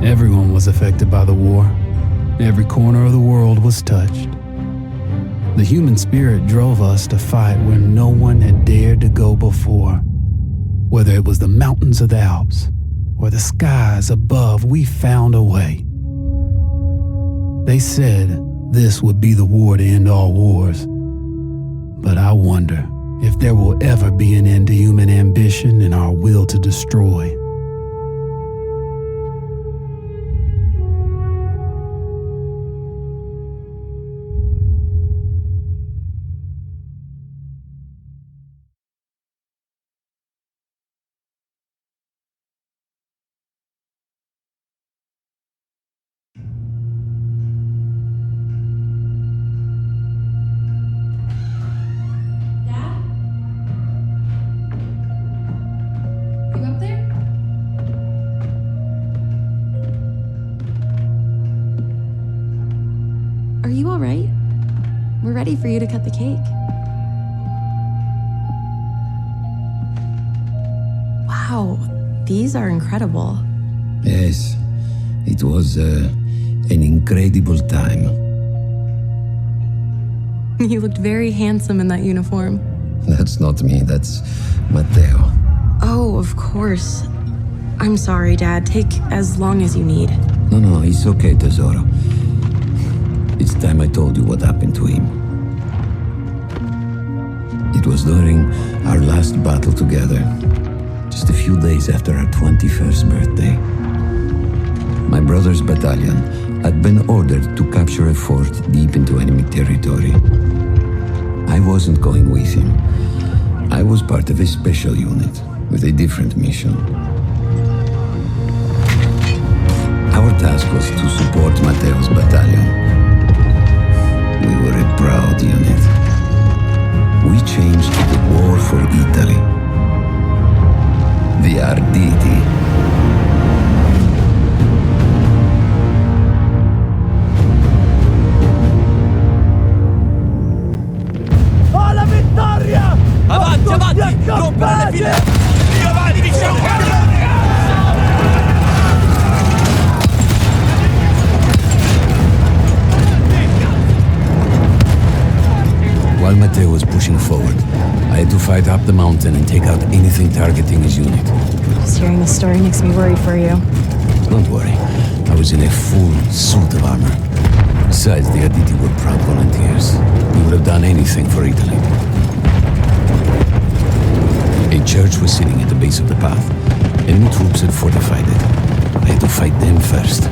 Everyone was affected by the war. Every corner of the world was touched. The human spirit drove us to fight where no one had dared to go before. Whether it was the mountains of the Alps or the skies above, we found a way. They said this would be the war to end all wars. But I wonder if there will ever be an end to human ambition and our will to destroy. Are you all right? We're ready for you to cut the cake. Wow, these are incredible. Yes, it was an incredible time. You looked very handsome in that uniform. That's not me, that's Matteo. Oh, of course. I'm sorry, Dad. Take as long as you need. No, it's okay, Tesoro. It's time I told you what happened to him. It was during our last battle together, just a few days after our 21st birthday. My brother's battalion had been ordered to capture a fort deep into enemy territory. I wasn't going with him. I was part of a special unit with a different mission. Our task was to support Matteo's battalion. We were a proud unit. We changed the war for Italy. The Arditi. Alla vittoria! Avanti, avanti! Rompere le file! Io avanti, vicino! While Matteo was pushing forward, I had to fight up the mountain and take out anything targeting his unit. Just hearing this story makes me worry for you. Don't worry, I was in a full suit of armor. Besides, the Arditi were proud volunteers. We would have done anything for Italy. A church was sitting at the base of the path. Enemy troops had fortified it. I had to fight them first.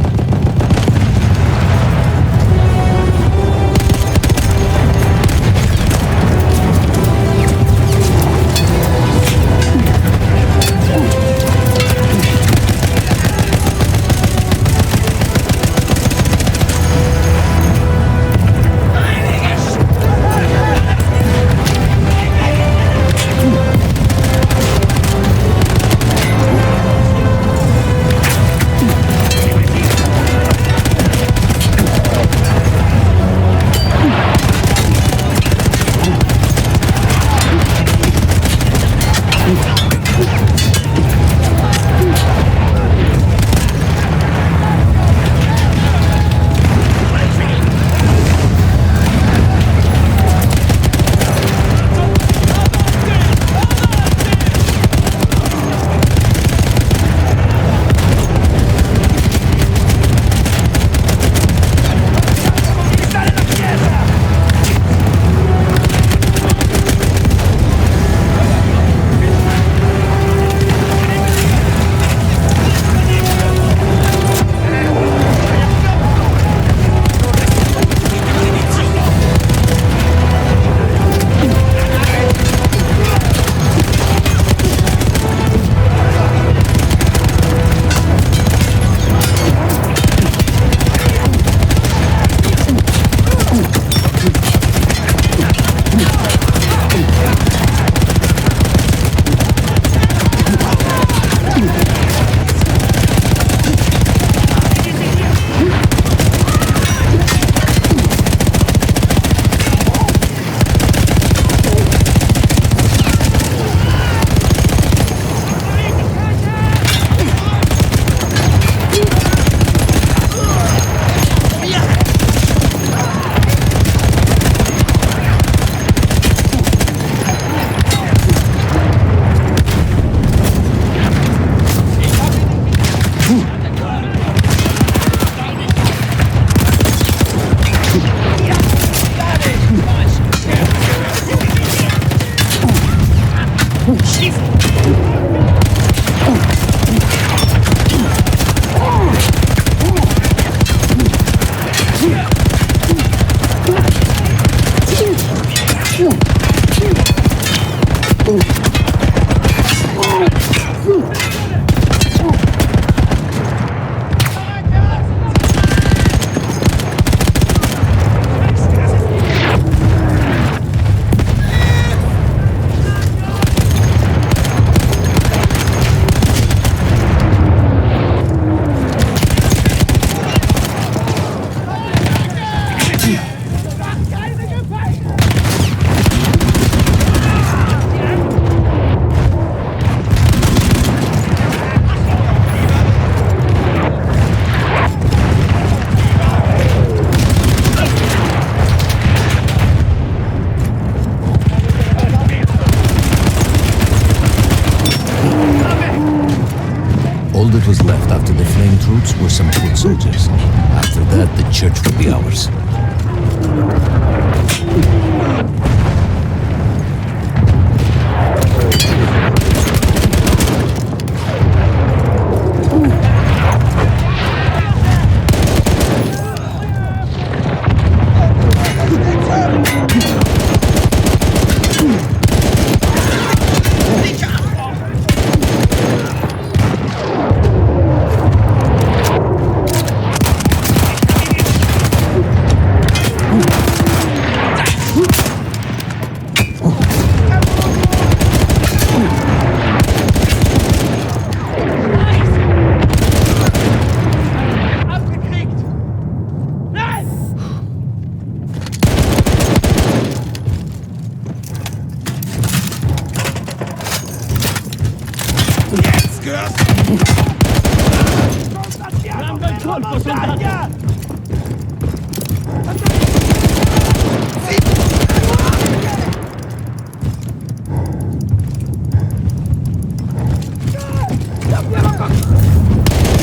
All that was left after the flame troops were some foot soldiers. After that, the church would be ours.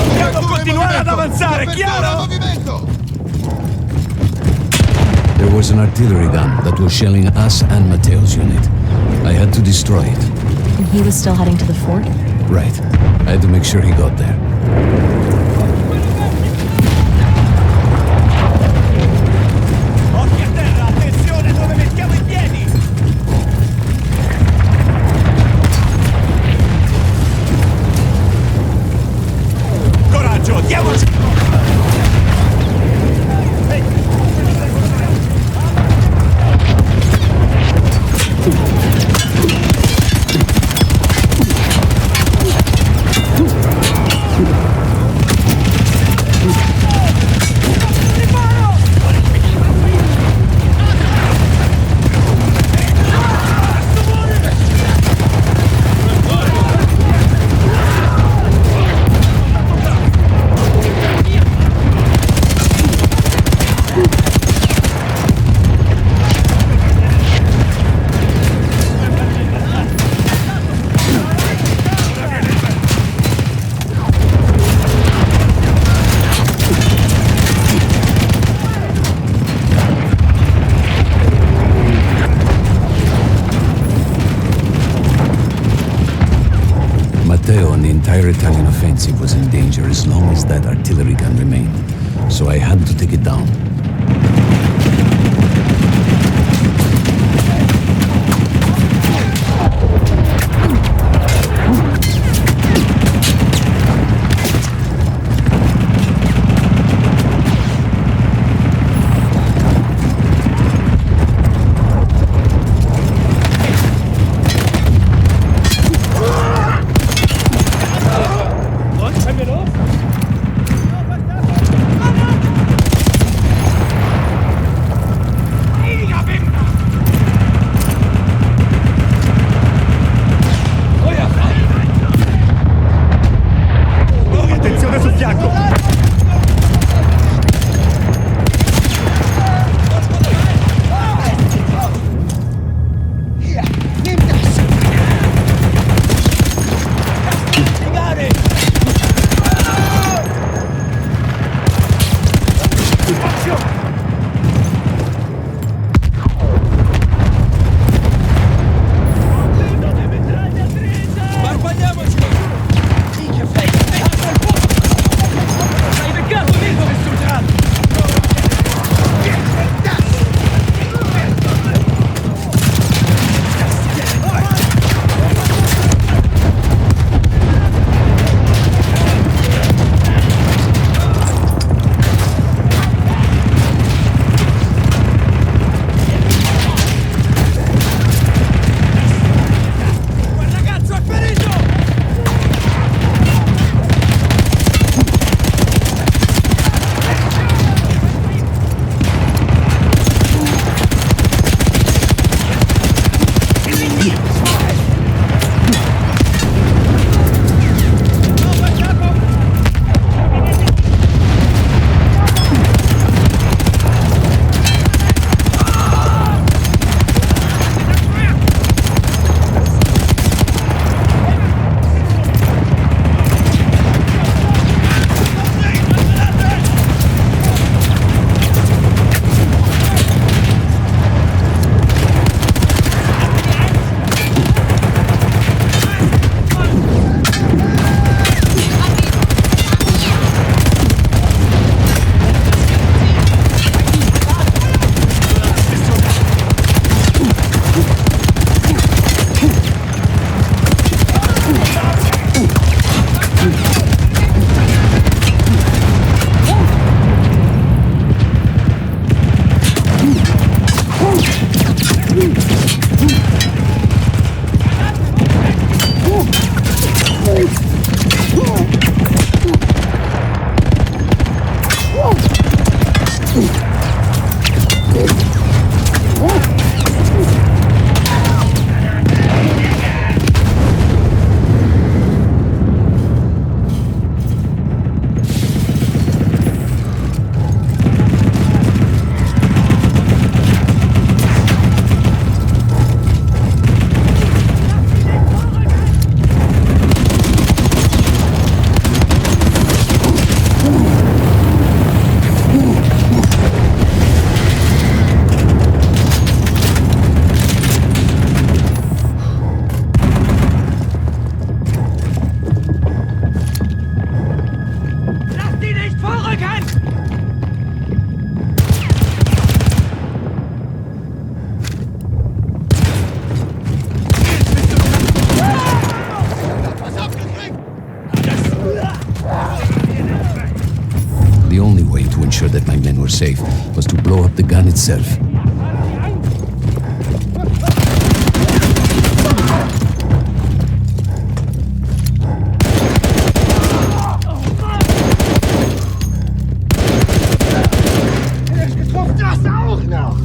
Dobbiamo continuare ad avanzare, chiaro? There was an artillery gun that was shelling us and Matteo's unit. I had to destroy it. And he was still heading to the fort? Right. I had to make sure he got there. Occhi a terra, attenzione dove mettiamo i piedi! Coraggio, diamoci! Matteo and the entire Italian offensive was in danger as long as that artillery gun remained, so I had to take it down. ensure that my men were safe was to blow up the gun itself. Das auch noch!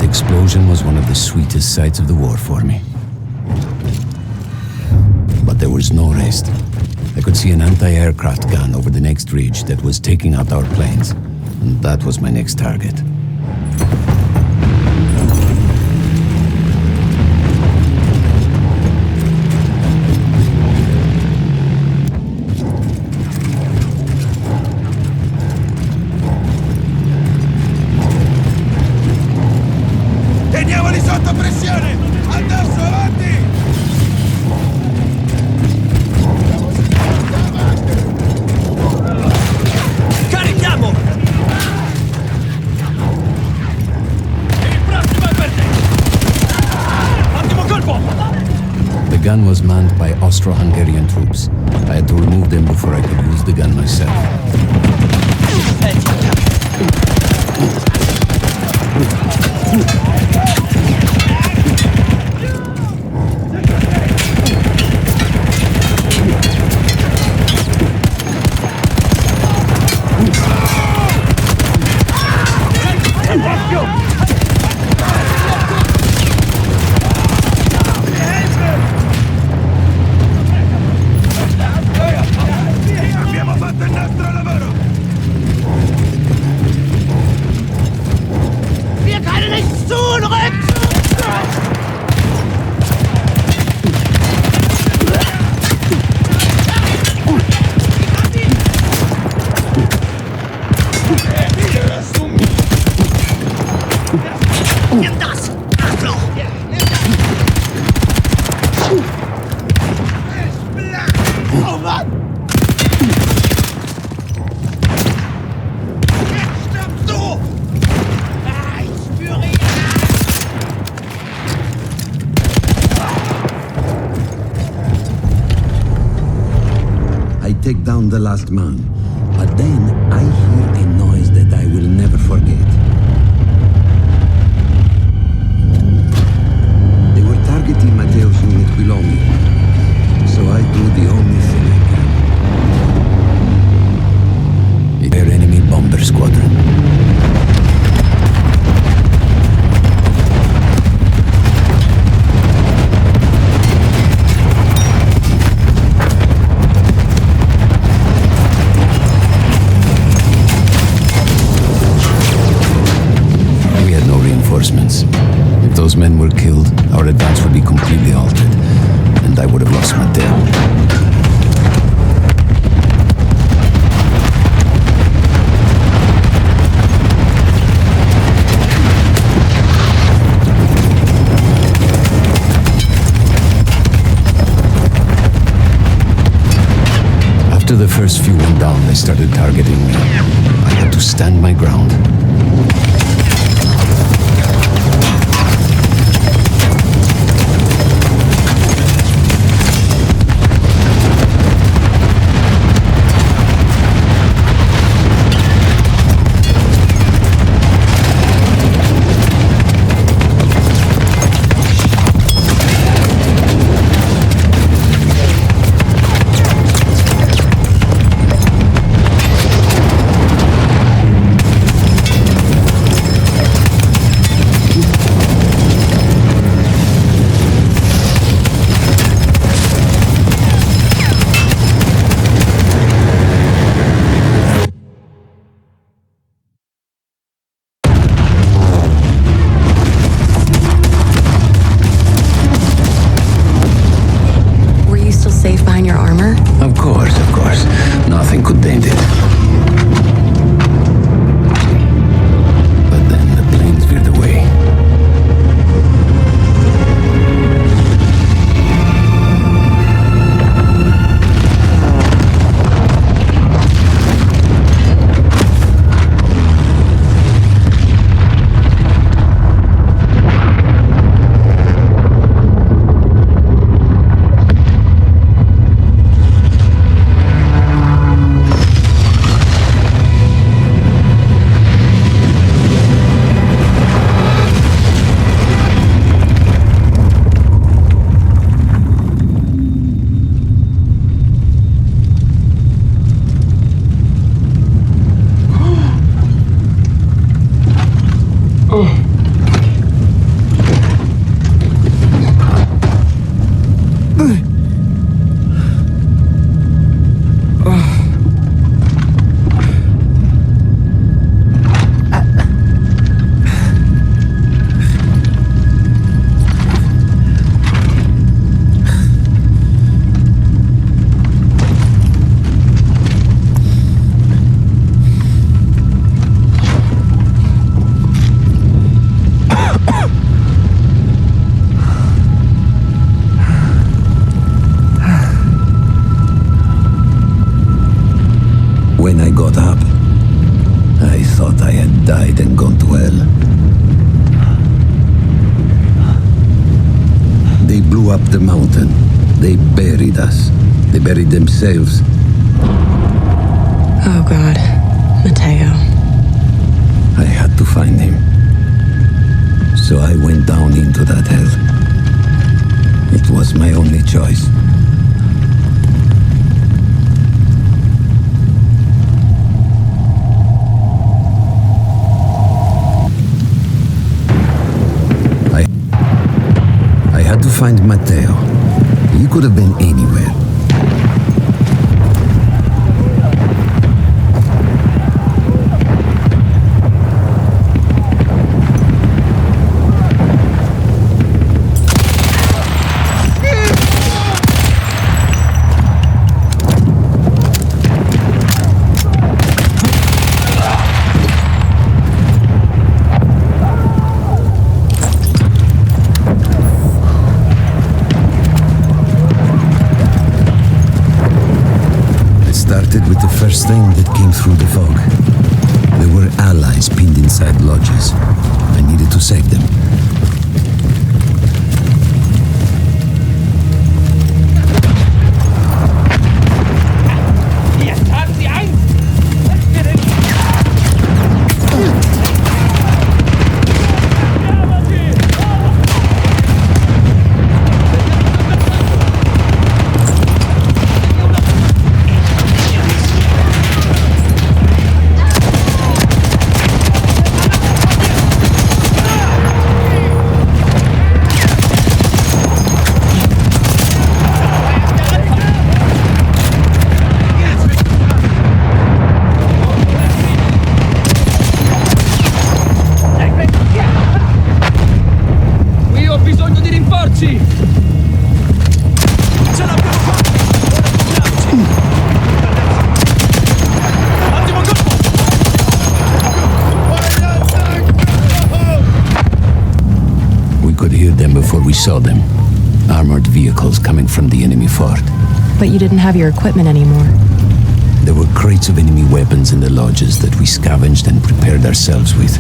Explosion was one of the sweetest sights of the war for me. But there was no rest. I could see an anti-aircraft gun over the next ridge that was taking out our planes, and that was my next target. Teniamoli sotto pressione! Addosso, avanti! Carichiamo! Il prossimo è per te! Ottimo colpo! The gun was manned by Austro-Hungarian troops. I had to remove them before I could use the gun myself. Abbiamo fatto il nostro lavoro! Wir können nicht zurück! Nimm das! Arschloch! Oh Mann! Jetzt stirbst du! Ich spüre ihn! I take down the last man, but then I hear a noise that I will never forget. They were targeting Mateusz unit below me, so I do the only thing I can. Their enemy bomber squadron. If those men were killed, our advance would be completely altered, and I would have lost my tail. After the first few went down, they started targeting me. I had to stand my ground. When I got up, I thought I had died and gone to hell. They blew up the mountain. They buried us. They buried themselves. Oh God, Mateo. I had to find him. So I went down into that hell. It was my only choice. I had to find Mateo. He could have been anywhere. With the first thing that came through the fog. There were allies pinned inside lodges. I needed to save them. Jetzt haben Sie Angst! Before we saw them, armored vehicles coming from the enemy fort. But you didn't have your equipment anymore. There were crates of enemy weapons in the lodges that we scavenged and prepared ourselves with.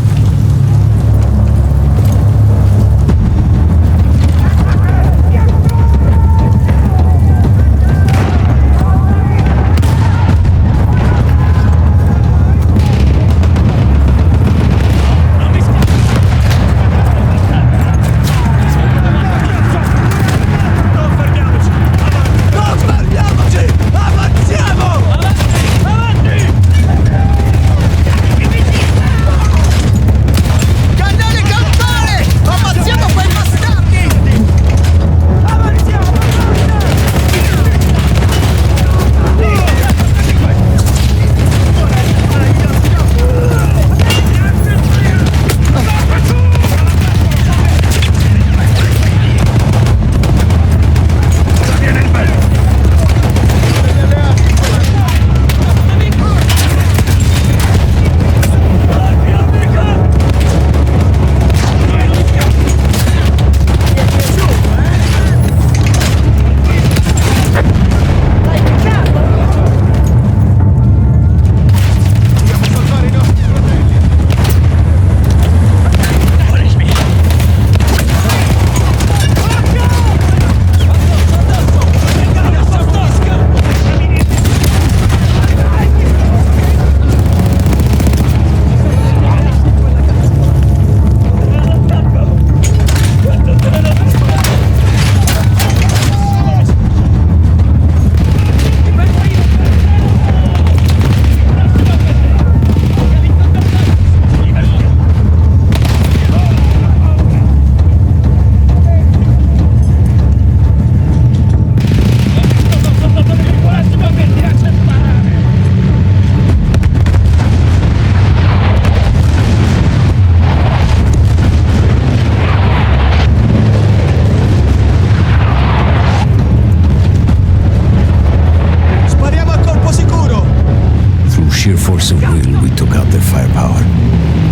out their firepower.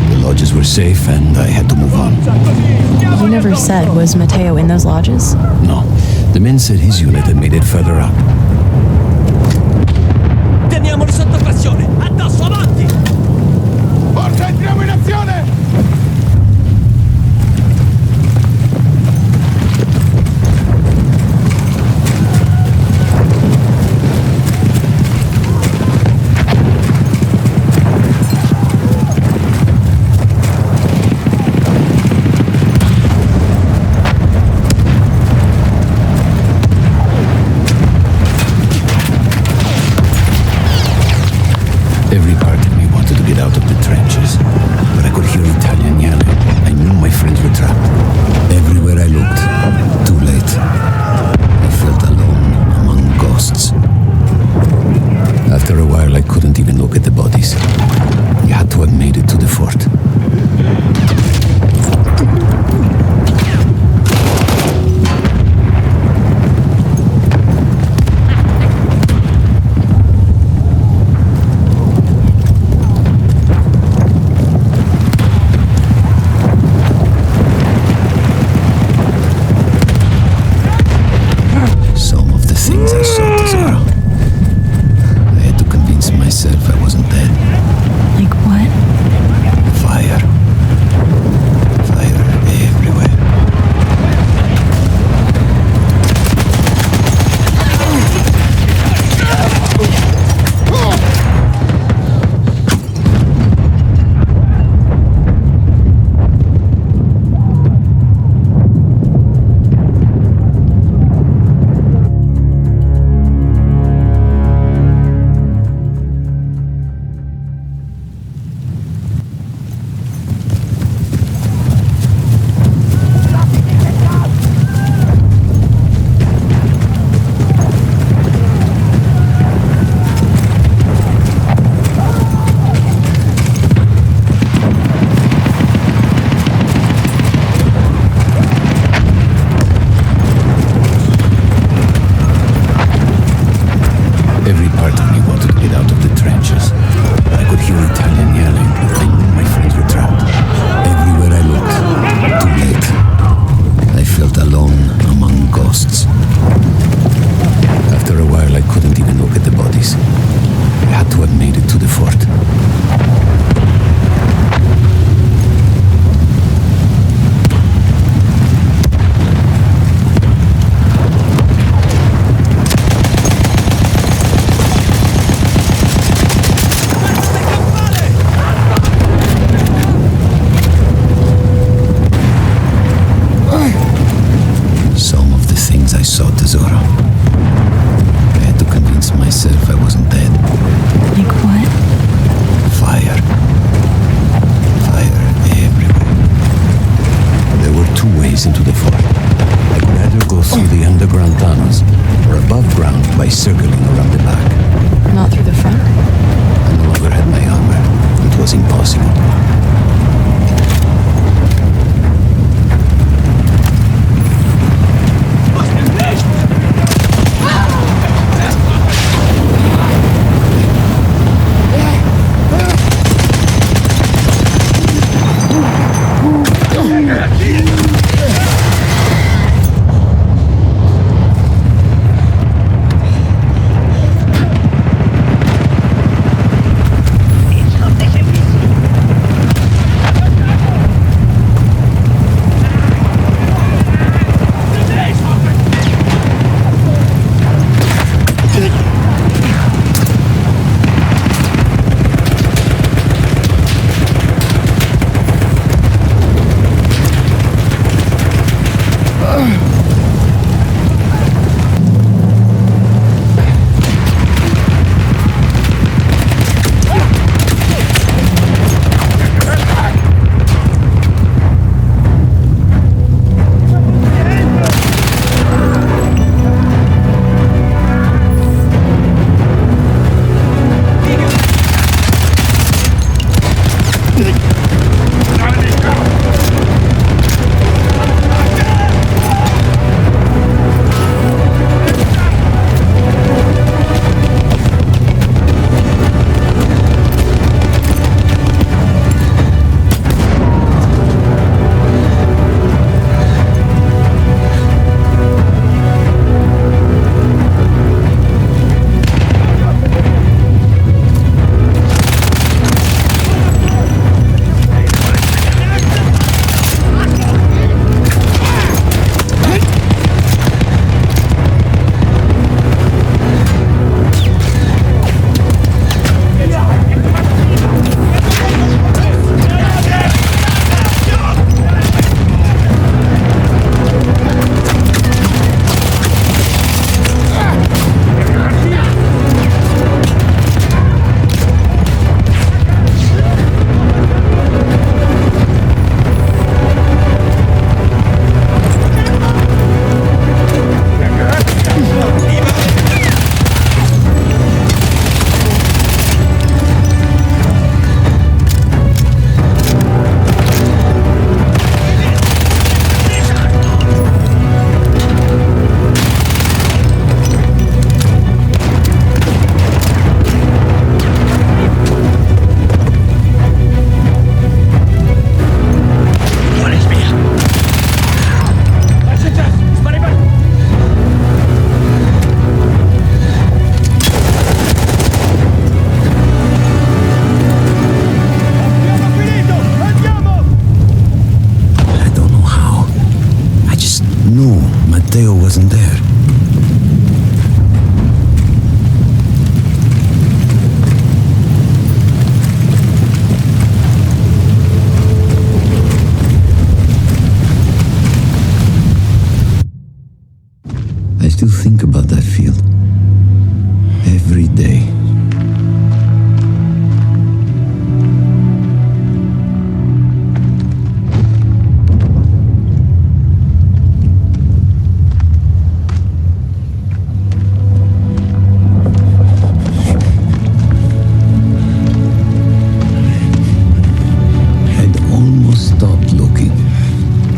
The lodges were safe, and I had to move on. You never said, was Matteo in those lodges? No, the men said his unit had made it further up. Teniamoli sotto pressione! Addosso, avanti! Forza, entriamo in azione! Every part of me wanted to get out of the trenches, but I could hear Italian yelling. I knew my friends were trapped. Everywhere I looked, too late. I felt alone among ghosts. After a while, I couldn't even look at the bodies. You had to have made it to the fort. Some of the things I saw, Tesoro. I had to convince myself I wasn't dead. Like what? Fire. Fire everywhere. Every part of me wanted to get out of the trenches, but I could hear Italian yelling. I knew my friends were trapped. Everywhere I looked, too late. I felt alone among ghosts. After a while, I couldn't even look at the bodies. I had to have made it to the fort. Some of the things I saw, Tesoro. I had to convince myself I wasn't dead. Like what? Fire. Fire everywhere. There were two ways into the fort. I could either go through the underground tunnels or above ground by circling around the back. Not through the front? I no longer had my armor. It was impossible. Matteo wasn't there. I still think about that field every day. I'd almost stopped looking,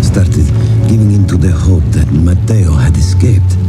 started giving in to the hope that Matteo had escaped.